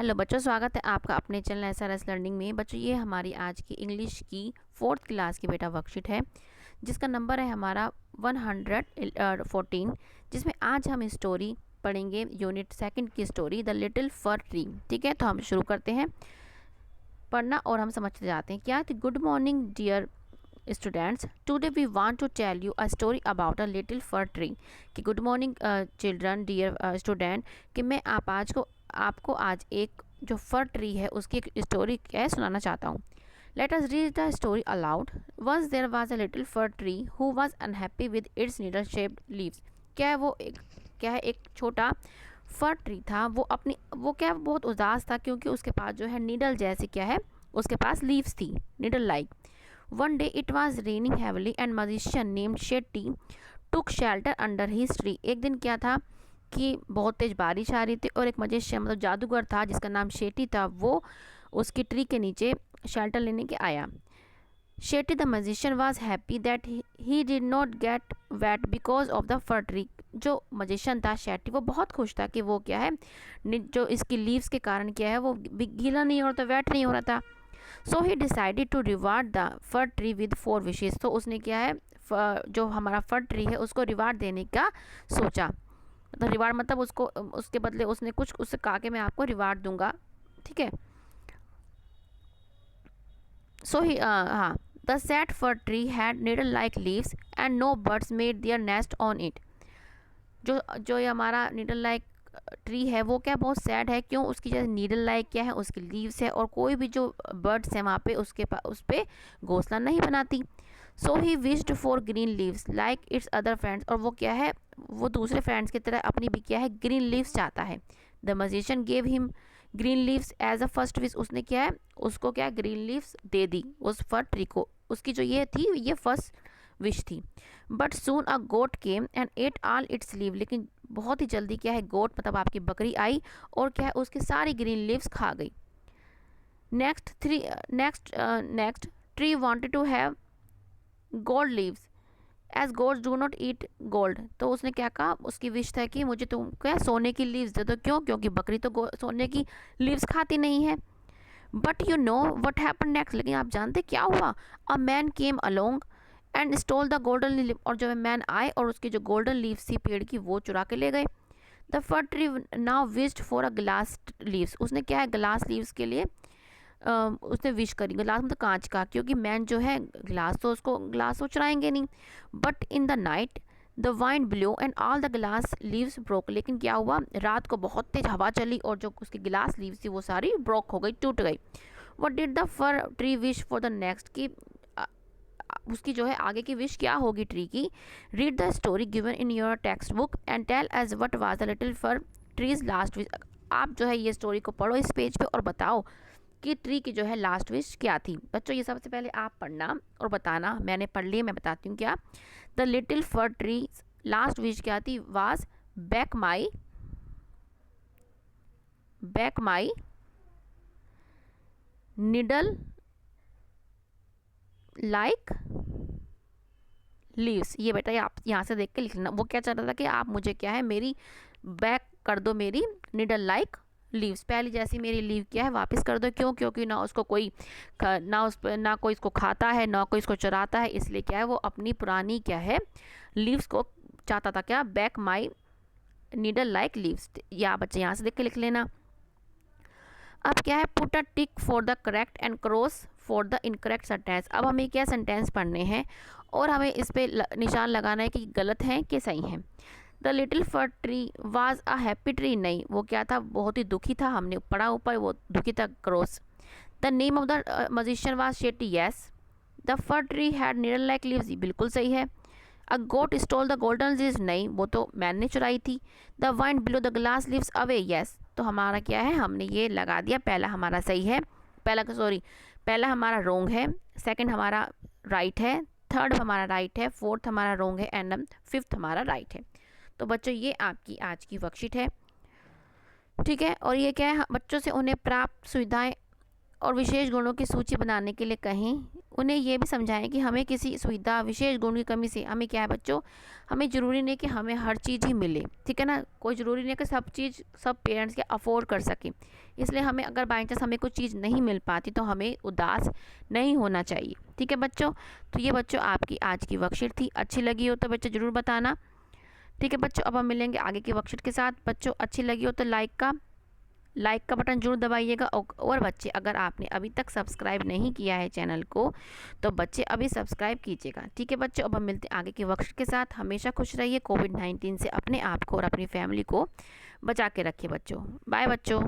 Hello बच्चों, स्वागत है आपका अपने चैनल SRS लर्निंग में। बच्चों, ये हमारी आज की इंग्लिश की 4th क्लास की बेटा वर्कशीट है, जिसका नंबर है हमारा 114, जिसमें आज हम स्टोरी पढ़ेंगे। यूनिट 2 की story the little fir tree. ठीक है, तो हम शुरू करते हैं पढ़ना और हम समझते जाते हैं। क्या? Good morning dear students, today we want to tell you a story about a little fir tree. कि good morning children, dear student, कि मैं आपको आज एक जो फर ट्री है उसकी एक स्टोरी क्या सुनाना चाहता हूँ। Let us read the story aloud. Once there was a little fir tree who was unhappy with its needle shaped leaves. क्या है एक छोटा फर ट्री था। वो बहुत उदास था, क्योंकि उसके पास जो है नीडल जैसी उसके पास लीव्स थी, needle like. One day it was raining heavily and magician named Shetty took shelter under his tree। एक दिन क्या था कि बहुत तेज बारिश आ रही थी और एक मजिशियन मतलब जादूगर था जिसका नाम शेटी था, वो उसकी ट्री के नीचे शेल्टर लेने के आया। Shetty the magician was happy that he did not get wet because of the fir tree. जो मजिशियन था शेटी, वो बहुत खुश था कि वो जो इसकी लीव्स के कारण वो गीला नहीं हो रहा था, वेट नहीं हो रहा था। So he decided to reward the fir tree with 4 wishes. तो उसने जो हमारा फर ट्री है उसको रिवार्ड देने का सोचा। तो रिवार्ड मतलब उसके बदले उसने कुछ उससे कहा कि मैं आपको रिवार्ड दूंगा। ठीक है, सो ही हाँ, the sad fir tree had needle like leaves and no birds made their nest on it. जो ये हमारा नीडल लाइक ट्री है वो बहुत सैड है। क्यों? उसकी जैसे नीडल लाइक है, उसकी लीव्स है और कोई भी जो बर्ड्स हैं वहाँ पे उस पर घोंसला नहीं बनाती। So he wished for green leaves like its other friends. और वो दूसरे फ्रेंड्स की तरह अपनी भी ग्रीन लीव्स चाहता है। The magician gave him green leaves as a first wish. उसने उसको ग्रीन लीव्स दे दी उस फर ट्री को। उसकी जो ये फर्स्ट विश थी। But soon a goat came and ate all its leave. लेकिन बहुत ही जल्दी गोट मतलब आपकी बकरी आई और उसकी सारी ग्रीन लीव्स खा गई। Next tree wanted to have gold leaves as goats do not eat gold. तो उसने कहा, उसकी विश था कि मुझे तुम सोने की लीव्स दे दो। क्यों? क्योंकि बकरी तो सोने की लीव्स खाती नहीं है। But you know what happen next. लेकिन आप जानते क्या हुआ? A man came along and stole the golden leave. और जब मैन आए और उसकी जो गोल्डन लीव्स थी पेड़ की वो चुरा के ले गए। The fir tree now wished for a glass leaves. उसने ग्लास लीव्स के लिए उसने विश करी। ग्लास मतलब कांच का, क्योंकि मैन जो है ग्लास तो चुराएंगे नहीं। But in the night the wind blow and all the glass leaves broke. लेकिन क्या हुआ? रात को बहुत तेज हवा चली और जो उसकी ग्लास लीव्स थी वो सारी ब्रोक हो गई, टूट गई। What did the fir tree wish for the next. की उसकी जो है आगे की विश क्या होगी ट्री की? Read the story given in your text book and tell as what was the little fir tree's last wish. आप जो है ये स्टोरी को पढ़ो इस पेज पे और बताओ कि ट्री की जो है लास्ट विश क्या थी। बच्चों, ये सबसे पहले आप पढ़ना और बताना। मैंने पढ़ ली, मैं बताती हूँ क्या। The little fir tree last wish क्या थी? Was back my needle like leaves. ये बेटा आप यहाँ से देख के लिख लेना। वो क्या चाह रहा था कि आप मुझे मेरी बैक कर दो, मेरी निडल लाइक लीव्स, पहली जैसी मेरी लीव वापस कर दो। क्यों? क्योंकि ना उसको कोई ना कोई इसको खाता है, ना कोई इसको चराता है, इसलिए वो अपनी पुरानी लीव्स को चाहता था। Back my needle like leaves. या बच्चे यहाँ से देख के लिख लेना। अब put a tick for the correct and cross for the incorrect sentence. अब हमें सेंटेंस पढ़ने हैं और हमें इस पे निशान लगाना है कि गलत है कि सही है। The little fir tree was a happy tree. नहीं, वो क्या था? बहुत ही दुखी था। हमने पढ़ा ऊपर, वो दुखी था, cross. The name of the magician was Shetty. Yes. The fir tree had needle like leaves. बिल्कुल सही है। अ गोट स्टोल द गोल्डन लीव्स। नहीं, वो तो मैन ने चुराई थी। The wind below the glass leaves away. Yes. तो हमारा हमने ये लगा दिया। पहला हमारा सही है, पहला हमारा रोंग है, सेकंड हमारा राइट है, थर्ड हमारा राइट है, फोर्थ हमारा रोंग है एंड फिफ्थ हमारा राइट है। तो बच्चों, ये आपकी आज की वर्कशीट है। ठीक है, और ये बच्चों से उन्हें प्राप्त सुविधाएं और विशेष गुणों की सूची बनाने के लिए कहें। उन्हें ये भी समझाएं कि हमें किसी सुविधा विशेष गुण की कमी से हमें क्या है बच्चों, हमें ज़रूरी नहीं कि हमें हर चीज़ ही मिले, ठीक है ना। कोई ज़रूरी नहीं कि सब चीज़ सब पेरेंट्स के अफोर्ड कर सकें। इसलिए हमें अगर बाई चांस हमें कुछ चीज़ नहीं मिल पाती तो हमें उदास नहीं होना चाहिए, ठीक है बच्चों। तो ये बच्चों आपकी आज की वर्कशीट थी। अच्छी लगी हो तो बच्चों ज़रूर बताना, ठीक है बच्चों। अब हम मिलेंगे आगे की वर्कशीट के साथ। बच्चों अच्छी लगी हो तो लाइक का बटन जरूर दबाइएगा। और बच्चे अगर आपने अभी तक सब्सक्राइब नहीं किया है चैनल को तो बच्चे अभी सब्सक्राइब कीजिएगा, ठीक है बच्चों। अब हम मिलते हैं आगे की वर्कशीट के साथ। हमेशा खुश रहिए, कोविड-19 से अपने आप को और अपनी फैमिली को बचा के रखिए बच्चों। बाय बच्चों।